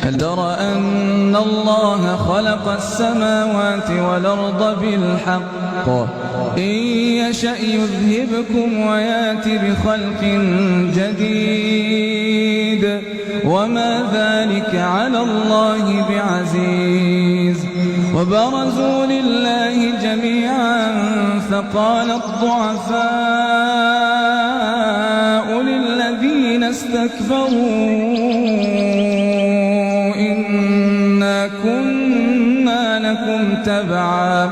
هل ترى أن الله خلق السماوات والأرض بالحق إن يشأ يذهبكم ويات بخلق جديد وما ذلك على الله بعزيز وبرزوا لله جميعا فقال الضعفاء للذين استكبروا إنا كنا لكم تبعا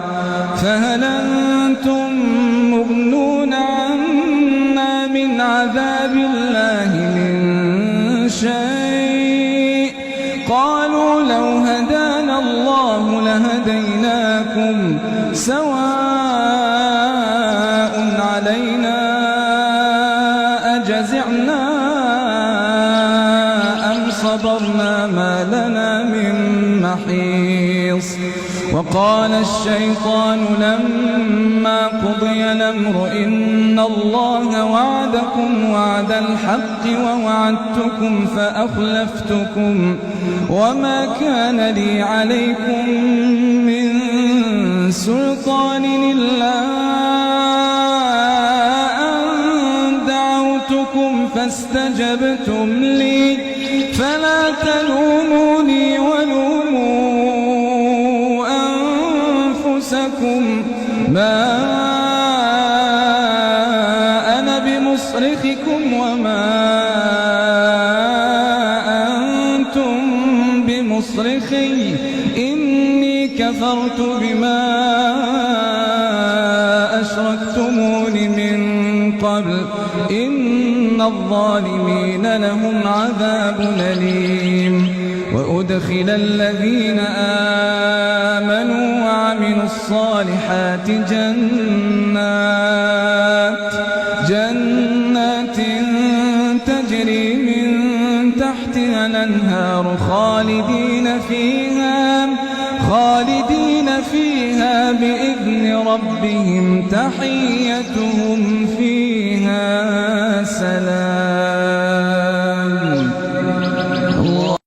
فهل أنتم مغنون عنا من عذاب الله من شيء قالوا لو هدانا الله لهديناكم سواء علينا أجزعنا أم صبرنا ما لنا من محيص وقال الشيطان لما قضي الأمر إن الله وعدكم وعد الحق ووعدتكم فأخلفتكم وما كان لي عليكم من سلطان إلا أن دعوتكم فاستجبتم لي فلا تلوموني ولوموا أنفسكم ما أنا بمصرخكم وما أنتم بمصرخي إني كفرت بما أشركتمون من قبل إن الظالمين لهم عذاب أليم وأدخل الذين آمنوا وعملوا الصالحات جنات تجري من تحتها الأنهار خالدين فيها بإذن ربهم تحيتهم فيها سلام.